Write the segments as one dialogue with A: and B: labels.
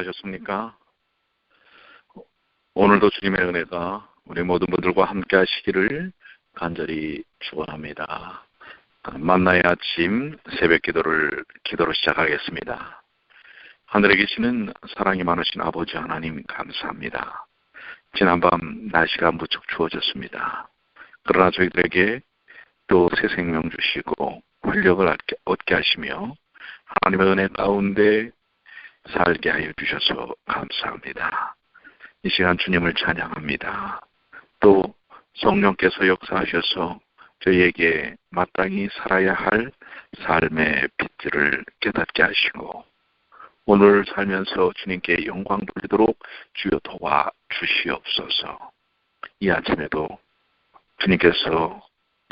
A: 안녕하셨습니까? 오늘도 주님의 은혜가 우리 모든 분들과 함께 하시기를 간절히 축원합니다. 만나의 아침 새벽 기도로 시작하겠습니다. 하늘에 계시는 사랑이 많으신 아버지 하나님 감사합니다. 지난밤 날씨가 무척 추워졌습니다. 그러나 저희들에게 또 새 생명 주시고 활력을 얻게 하시며 하나님의 은혜 가운데 살게 하여 주셔서 감사합니다. 이 시간 주님을 찬양합니다. 또 성령께서 역사하셔서 저희에게 마땅히 살아야 할 삶의 빛들을 깨닫게 하시고 오늘 살면서 주님께 영광 돌리도록 주여 도와 주시옵소서. 이 아침에도 주님께서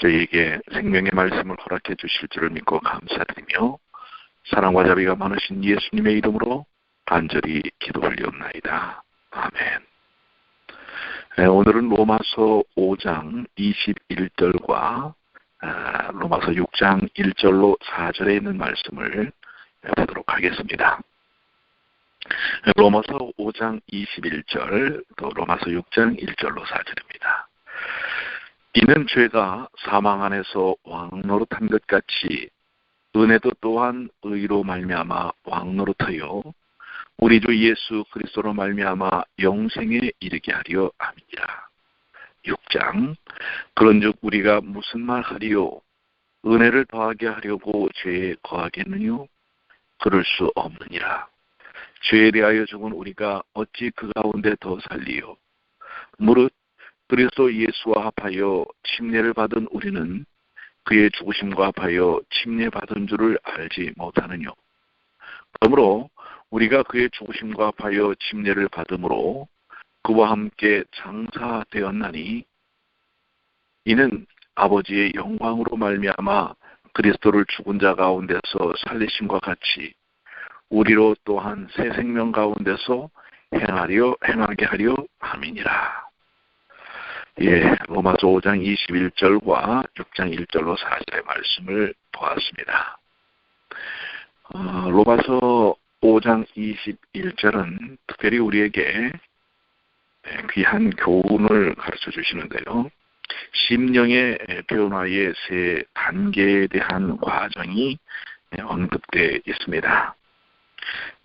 A: 저희에게 생명의 말씀을 허락해 주실 줄을 믿고 감사드리며 사랑과 자비가 많으신 예수님의 이름으로 간절히 기도 올리옵나이다. 아멘. 오늘은 로마서 5장 21절과 로마서 6장 1절로 4절에 있는 말씀을 보도록 하겠습니다. 로마서 5장 21절, 또 로마서 6장 1절로 4절입니다. 이는 죄가 사망 안에서 왕노릇한 것 같이 은혜도 또한 의로 말미암아 왕노릇하여 우리 주 예수 그리스도로 말미암아 영생에 이르게 하려 함이라. 6장 그런즉 우리가 무슨 말 하리요? 은혜를 더하게 하려고 죄에 거하겠느뇨? 그럴 수 없느니라. 죄에 대하여 죽은 우리가 어찌 그 가운데 더 살리요? 무릇 그리스도 예수와 합하여 침례를 받은 우리는 그의 죽으심과 합하여 침례받은 줄을 알지 못하느뇨? 그러므로 우리가 그의 죽으심과 합하여 침례를 받음으로 그와 함께 장사되었나니 이는 아버지의 영광으로 말미암아 그리스도를 죽은 자 가운데서 살리심과 같이 우리로 또한 새 생명 가운데서 행하게 하려 함이니라. 로마서 5장 21절과 6장 1절로 4절의 말씀을 보았습니다. 로마서 5장 21절은 특별히 우리에게 귀한 교훈을 가르쳐 주시는데요. 심령의 변화의 세 단계에 대한 과정이 언급되어 있습니다.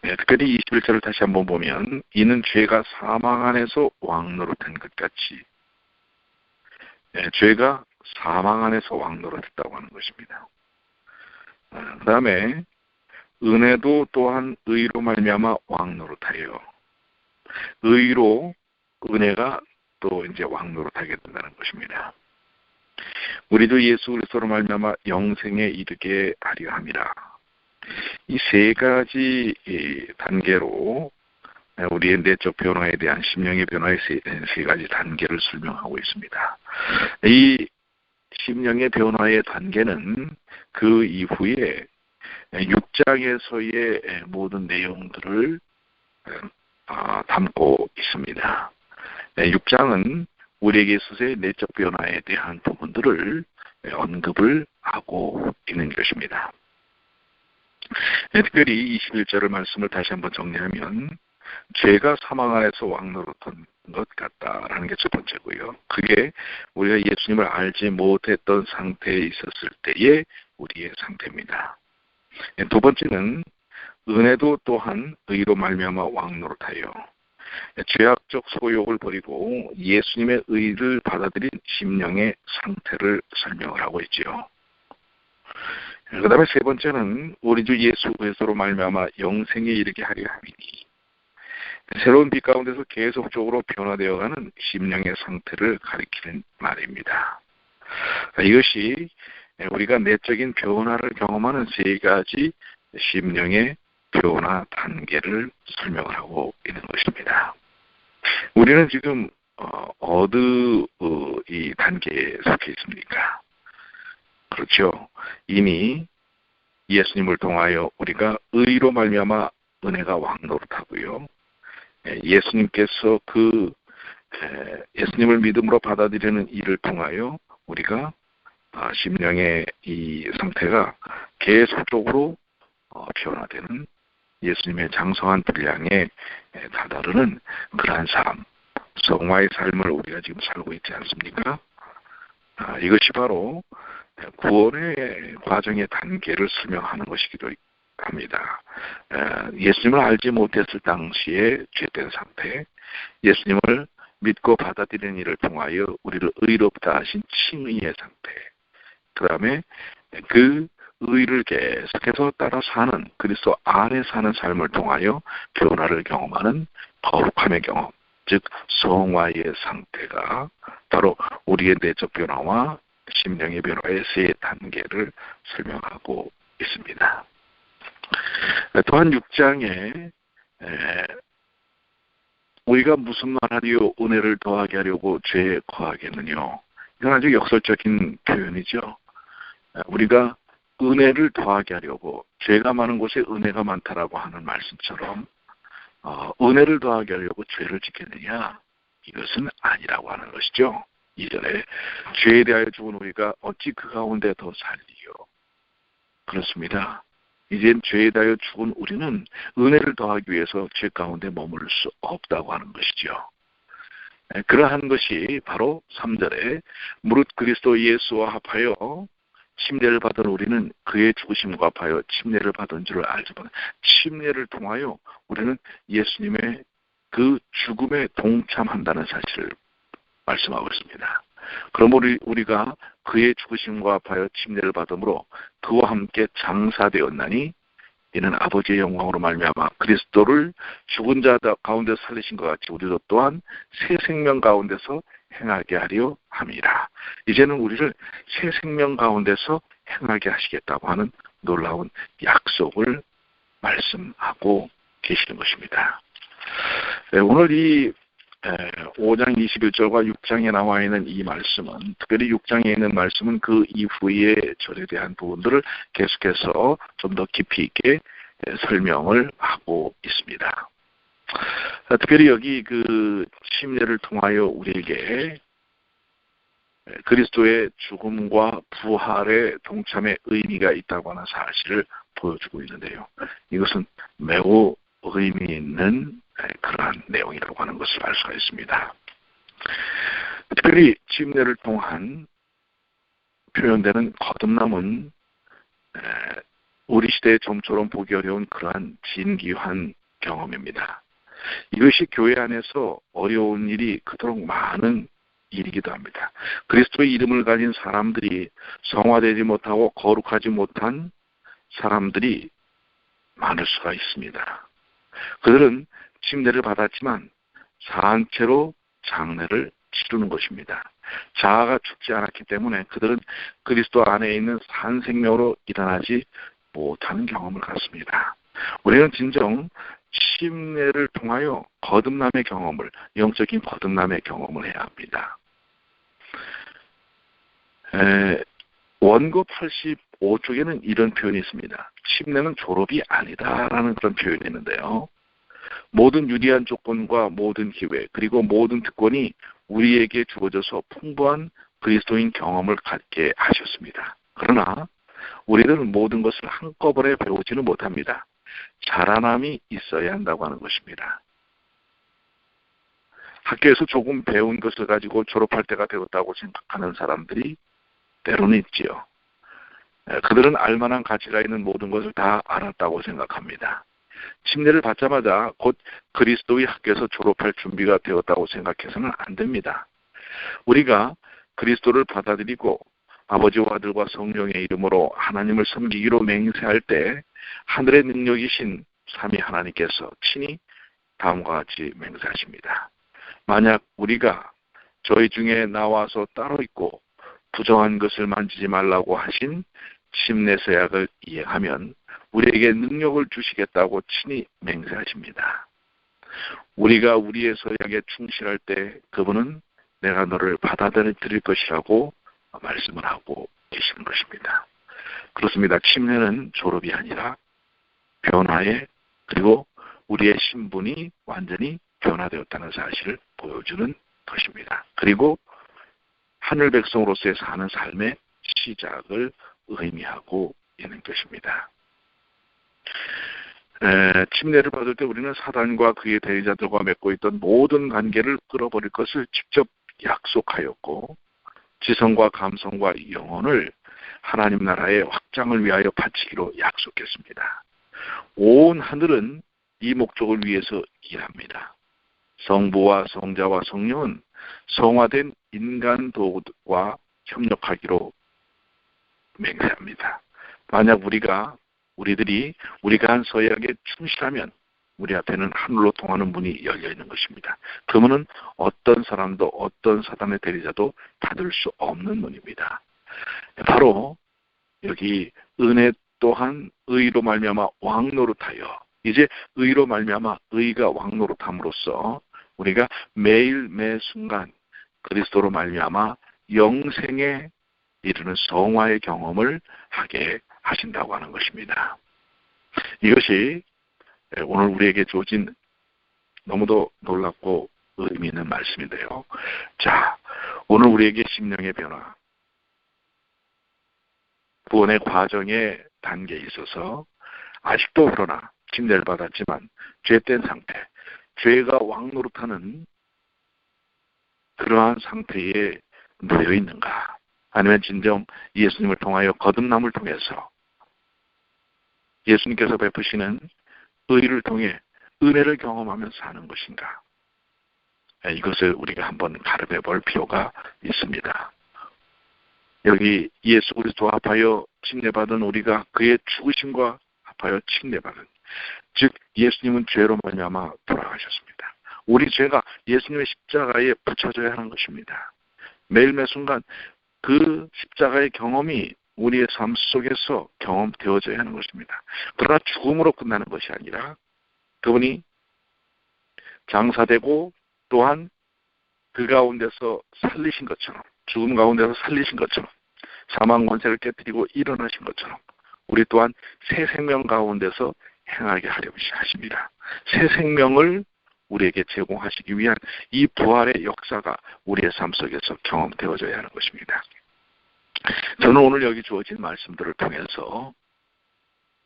A: 특별히 21절을 다시 한번 보면 이는 죄가 사망 안에서 왕노릇한 것 같이 죄가 사망 안에서 왕노릇했다고 하는 것입니다. 그 다음에 은혜도 또한 의로 말미암아 왕노릇하여 의로 은혜가 또 이제 왕노릇하게 된다는 것입니다. 우리도 예수 그리스도로 말미암아 영생에 이르게 하려 함이라. 이 세 가지 단계로 우리의 내적 변화에 대한 심령의 변화의 세 가지 단계를 설명하고 있습니다. 이 심령의 변화의 단계는 그 이후에 6장에서의 모든 내용들을 담고 있습니다. 6장은 우리에게 있어서의 내적 변화에 대한 부분들을 언급을 하고 있는 것입니다. 특별히 21절의 말씀을 다시 한번 정리하면 죄가 사망 안에서 왕노릇한 것 같다라는 게 첫 번째고요. 그게 우리가 예수님을 알지 못했던 상태에 있었을 때의 우리의 상태입니다. 두 번째는 은혜도 또한 의로 말미암아 왕노릇하여 죄악적 소욕을 버리고 예수님의 의를 받아들인 심령의 상태를 설명을 하고 있지요. 그 다음에 세 번째는 우리 주 예수 그리스도로 말미암아 영생에 이르게 하려 함이니 새로운 빛 가운데서 계속적으로 변화되어가는 심령의 상태를 가리키는 말입니다. 이것이 우리가 내적인 변화를 경험하는 세 가지 심령의 변화 단계를 설명을 하고 있는 것입니다. 우리는 지금 어느 이 단계에 속해 있습니까? 그렇죠. 이미 예수님을 통하여 우리가 의로 말미암아 은혜가 왕노릇하고요. 예수님께서 예수님을 믿음으로 받아들이는 일을 통하여 우리가 심령의 이 상태가 계속적으로 변화되는 예수님의 장성한 분량에 다다르는 그러한 삶, 성화의 삶을 우리가 지금 살고 있지 않습니까? 이것이 바로 구원의 과정의 단계를 설명하는 것이기도 합니다. 예수님을 알지 못했을 당시에 죄된 상태, 예수님을 믿고 받아들이는 일을 통하여 우리를 의롭다 하신 칭의의 상태, 그 다음에 그 의를 계속해서 따라 사는, 그리스도 안에 사는 삶을 통하여 변화를 경험하는 거룩함의 경험, 즉 성화의 상태가 바로 우리의 내적 변화와 심령의 변화의 세 단계를 설명하고 있습니다. 또한 6장에 우리가 무슨 말하리요 은혜를 더하게 하려고 죄에 거하겠느냐, 이건 아주 역설적인 표현이죠. 우리가 은혜를 더하게 하려고, 죄가 많은 곳에 은혜가 많다라고 하는 말씀처럼 은혜를 더하게 하려고 죄를 짓겠느냐, 이것은 아니라고 하는 것이죠. 이전에 죄에 대하여 죽은 우리가 어찌 그 가운데 더 살리요. 그렇습니다. 이젠 죄에 대하여 죽은 우리는 은혜를 더하기 위해서 죄 가운데 머무를 수 없다고 하는 것이죠. 그러한 것이 바로 3절에 무릇 그리스도 예수와 합하여 침례를 받은 우리는 그의 죽으심과 합하여 침례를 받은 줄을 알지만, 침례를 통하여 우리는 예수님의 그 죽음에 동참한다는 사실을 말씀하고 있습니다. 그럼 우리가 그의 죽으심과 합하여 침례를 받음으로 그와 함께 장사되었나니, 이는 아버지의 영광으로 말미암아 그리스도를 죽은 자 가운데 살리신 것 같이 우리도 또한 새 생명 가운데서 행하게 하려 함이라. 이제는 우리를 새 생명 가운데서 행하게 하시겠다고 하는 놀라운 약속을 말씀하고 계시는 것입니다. 오늘 이 5장 21절과 6장에 나와 있는 이 말씀은, 특별히 6장에 있는 말씀은 그 이후의 절에 대한 부분들을 계속해서 좀 더 깊이 있게 설명을 하고 있습니다. 특별히 여기 그 침례를 통하여 우리에게 그리스도의 죽음과 부활의 동참의 의미가 있다고 하는 사실을 보여주고 있는데요. 이것은 매우 의미 있는 그러한 내용이라고 하는 것을 알 수가 있습니다. 특별히 침례를 통한 표현되는 거듭남은 우리 시대에 좀처럼 보기 어려운 그러한 진귀한 경험입니다. 이것이 교회 안에서 어려운 일이 그토록 많은 일이기도 합니다. 그리스도의 이름을 가진 사람들이 성화되지 못하고 거룩하지 못한 사람들이 많을 수가 있습니다. 그들은 침례를 받았지만 사한 채로 장례를 치르는 것입니다. 자아가 죽지 않았기 때문에 그들은 그리스도 안에 있는 산 생명으로 일어나지 못하는 경험을 갖습니다. 우리는 진정 침례를 통하여 거듭남의 경험을, 영적인 거듭남의 경험을 해야 합니다. 원고 85쪽에는 이런 표현이 있습니다. 침례는 졸업이 아니다라는 그런 표현이 있는데요. 모든 유리한 조건과 모든 기회, 그리고 모든 특권이 우리에게 주어져서 풍부한 그리스도인 경험을 갖게 하셨습니다. 그러나 우리는 모든 것을 한꺼번에 배우지는 못합니다. 자라남이 있어야 한다고 하는 것입니다. 학교에서 조금 배운 것을 가지고 졸업할 때가 되었다고 생각하는 사람들이 때로는 있지요. 그들은 알만한 가치가 있는 모든 것을 다 알았다고 생각합니다. 침례를 받자마자 곧 그리스도의 학교에서 졸업할 준비가 되었다고 생각해서는 안 됩니다. 우리가 그리스도를 받아들이고 아버지와 아들과 성령의 이름으로 하나님을 섬기기로 맹세할 때 하늘의 능력이신 삼위 하나님께서 친히 다음과 같이 맹세하십니다. 만약 우리가 저희 중에 나와서 따로 있고 부정한 것을 만지지 말라고 하신 침례 서약을 이행하면 우리에게 능력을 주시겠다고 친히 맹세하십니다. 우리가 우리의 서약에 충실할 때 그분은 내가 너를 받아들일 것이라고 말씀을 하고 계시는 것입니다. 그렇습니다. 침례는 졸업이 아니라 변화에, 그리고 우리의 신분이 완전히 변화되었다는 사실을 보여주는 것입니다. 그리고 하늘 백성으로서의 사는 삶의 시작을 의미하고 있는 것입니다. 침례를 받을 때 우리는 사단과 그의 대리자들과 맺고 있던 모든 관계를 끊어버릴 것을 직접 약속하였고, 지성과 감성과 영혼을 하나님 나라의 확장을 위하여 바치기로 약속했습니다. 온 하늘은 이 목적을 위해서 일합니다. 성부와 성자와 성령은 성화된 인간 도구와 협력하기로 맹세합니다. 만약 우리들이 우리가 한 서약에 충실하면 우리 앞에는 하늘로 통하는 문이 열려 있는 것입니다. 그 문은 어떤 사람도 어떤 사단의 대리자도 닫을 수 없는 문입니다. 바로 여기 은혜 또한 의로 말미암아 왕노릇하여, 이제 의로 말미암아 의가 왕노릇함으로써 우리가 매일 매 순간 그리스도로 말미암아 영생에 이르는 성화의 경험을 하게 하신다고 하는 것입니다. 이것이 오늘 우리에게 주어진 너무도 놀랍고 의미 있는 말씀인데요. 자, 오늘 우리에게 심령의 변화, 구원의 과정의 단계에 있어서 아직도 그러나 침례를 받았지만 죄된 상태, 죄가 왕노릇하는 그러한 상태에 놓여 있는가? 아니면 진정 예수님을 통하여 거듭남을 통해서 예수님께서 베푸시는 의를 통해 은혜를 경험하며 사는 것인가? 이것을 우리가 한번 가름해 볼 필요가 있습니다. 여기 예수 그리스도와 합하여 침례받은 우리가 그의 죽으심과 합하여 침례받은, 즉 예수님은 죄로 말미암아 돌아가셨습니다. 우리 죄가 예수님의 십자가에 붙여져야 하는 것입니다. 매일 매 순간 그 십자가의 경험이 우리의 삶 속에서 경험되어져야 하는 것입니다. 그러나 죽음으로 끝나는 것이 아니라 그분이 장사되고 또한 그 가운데서 살리신 것처럼, 죽음 가운데서 살리신 것처럼, 사망 권세를 깨뜨리고 일어나신 것처럼 우리 또한 새 생명 가운데서 행하게 하려고 하십니다. 새 생명을 우리에게 제공하시기 위한 이 부활의 역사가 우리의 삶 속에서 경험되어져야 하는 것입니다. 저는 오늘 여기 주어진 말씀들을 통해서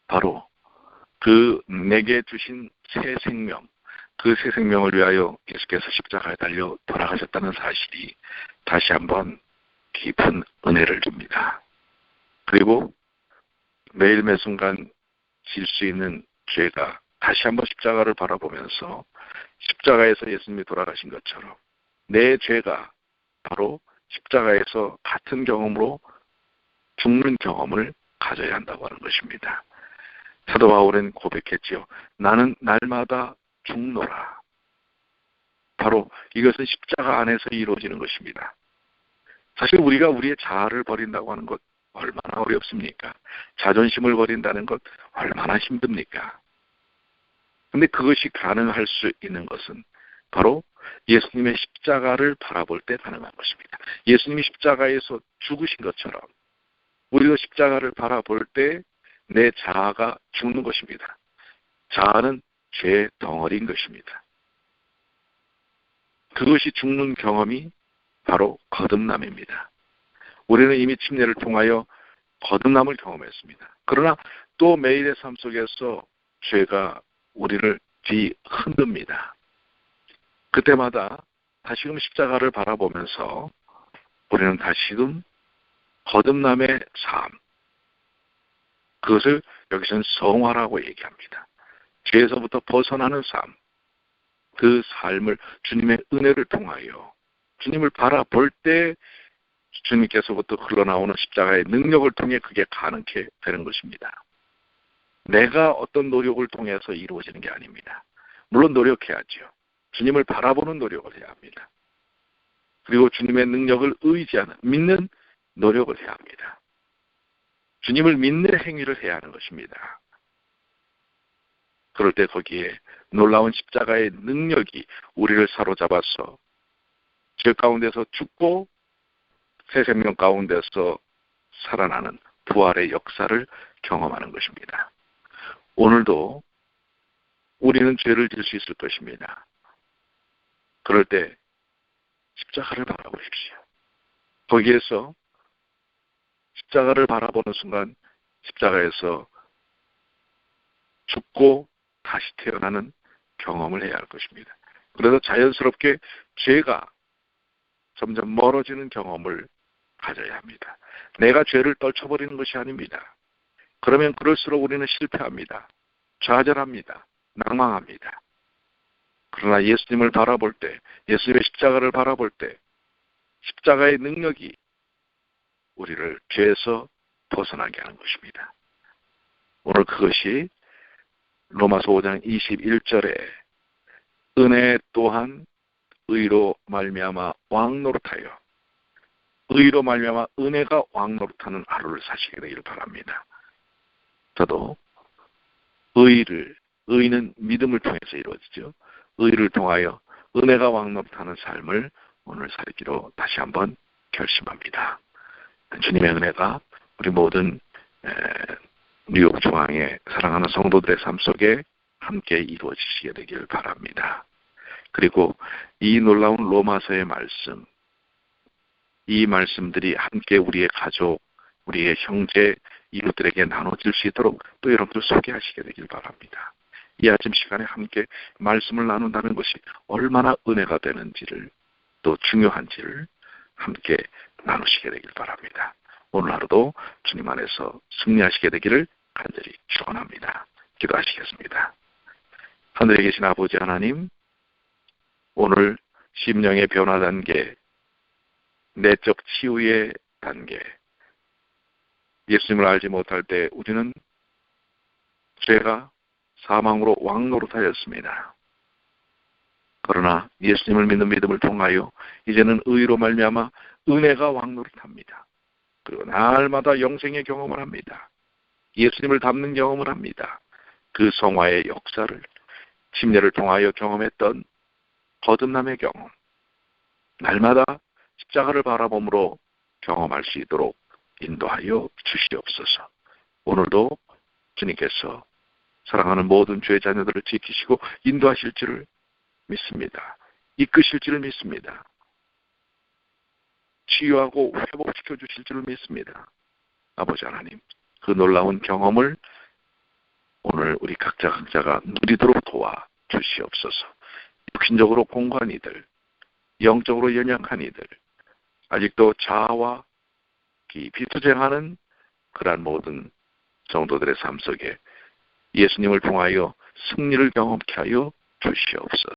A: 바로 그 내게 주신 새 생명, 그 새 생명을 위하여 예수께서 십자가에 달려 돌아가셨다는 사실이 다시 한번 깊은 은혜를 줍니다. 그리고 매일 매 순간 질 수 있는 죄가 다시 한번 십자가를 바라보면서 십자가에서 예수님이 돌아가신 것처럼 내 죄가 바로 십자가에서 같은 경험으로 죽는 경험을 가져야 한다고 하는 것입니다. 사도 바울은 고백했지요. 나는 날마다 죽노라. 바로 이것은 십자가 안에서 이루어지는 것입니다. 사실 우리가 우리의 자아를 버린다고 하는 것 얼마나 어렵습니까? 자존심을 버린다는 것 얼마나 힘듭니까? 근데 그것이 가능할 수 있는 것은 바로 예수님의 십자가를 바라볼 때 가능한 것입니다. 예수님이 십자가에서 죽으신 것처럼 우리도 십자가를 바라볼 때 내 자아가 죽는 것입니다. 자아는 죄의 덩어리인 것입니다. 그것이 죽는 경험이 바로 거듭남입니다. 우리는 이미 침례를 통하여 거듭남을 경험했습니다. 그러나 또 매일의 삶 속에서 죄가 우리를 뒤흔듭니다. 그때마다 다시금 십자가를 바라보면서 우리는 다시금 거듭남의 삶, 그것을 여기서는 성화라고 얘기합니다. 죄에서부터 벗어나는 삶, 그 삶을 주님의 은혜를 통하여 주님을 바라볼 때 주님께서부터 흘러나오는 십자가의 능력을 통해 그게 가능케 되는 것입니다. 내가 어떤 노력을 통해서 이루어지는 게 아닙니다. 물론 노력해야죠. 주님을 바라보는 노력을 해야 합니다. 그리고 주님의 능력을 의지하는, 믿는 노력을 해야 합니다. 주님을 믿는 행위를 해야 하는 것입니다. 그럴 때 거기에 놀라운 십자가의 능력이 우리를 사로잡아서 죄 가운데서 죽고 새 생명 가운데서 살아나는 부활의 역사를 경험하는 것입니다. 오늘도 우리는 죄를 질 수 있을 것입니다. 그럴 때 십자가를 바라보십시오. 거기에서 십자가를 바라보는 순간 십자가에서 죽고 다시 태어나는 경험을 해야 할 것입니다. 그래서 자연스럽게 죄가 점점 멀어지는 경험을 가져야 합니다. 내가 죄를 떨쳐버리는 것이 아닙니다. 그러면 그럴수록 우리는 실패합니다. 좌절합니다. 낭망합니다. 그러나 예수님을 바라볼 때, 예수님의 십자가를 바라볼 때 십자가의 능력이 우리를 죄에서 벗어나게 하는 것입니다. 오늘 그것이 로마서 5장 21절에 은혜 또한 의로 말미암아 왕노릇하여, 의로 말미암아 은혜가 왕노릇하는 하루를 사시게 되기를 바랍니다. 저도 의는 믿음을 통해서 이루어지죠. 의를 통하여 은혜가 왕노릇하는 삶을 오늘 살기로 다시 한번 결심합니다. 주님의 은혜가 우리 모든 뉴욕 중앙의 사랑하는 성도들의 삶 속에 함께 이루어지시게 되길 바랍니다. 그리고 이 놀라운 로마서의 말씀, 이 말씀들이 함께 우리의 가족, 우리의 형제, 이웃들에게 나눠질 수 있도록 또 여러분들 소개하시게 되길 바랍니다. 이 아침 시간에 함께 말씀을 나눈다는 것이 얼마나 은혜가 되는지를, 또 중요한지를 함께 나누시게 되길 바랍니다. 오늘 하루도 주님 안에서 승리하시게 되기를 간절히 축원합니다. 기도하시겠습니다. 하늘에 계신 아버지 하나님, 오늘 심령의 변화 단계, 내적 치유의 단계, 예수님을 알지 못할 때 우리는 죄가 사망으로 왕노릇하였습니다. 그러나 예수님을 믿는 믿음을 통하여 이제는 의로 말미암아 은혜가 왕노릇합니다. 그리고 날마다 영생의 경험을 합니다. 예수님을 닮는 경험을 합니다. 그 성화의 역사를 10년을 통하여 경험했던 거듭남의 경험, 날마다 십자가를 바라봄으로 경험할 수 있도록 인도하여 주시옵소서. 오늘도 주님께서 사랑하는 모든 죄 자녀들을 지키시고 인도하실 줄을 믿습니다. 이끄실 줄을 믿습니다. 치유하고 회복시켜 주실 줄을 믿습니다. 아버지 하나님, 그 놀라운 경험을 오늘 우리 각자가 누리도록 도와 주시옵소서. 육신적으로 공고한 이들, 영적으로 연약한 이들, 아직도 자아와 깊이 투쟁하는 그러한 모든 성도들의 삶 속에 예수님을 통하여 승리를 경험케 하여 주시옵소서.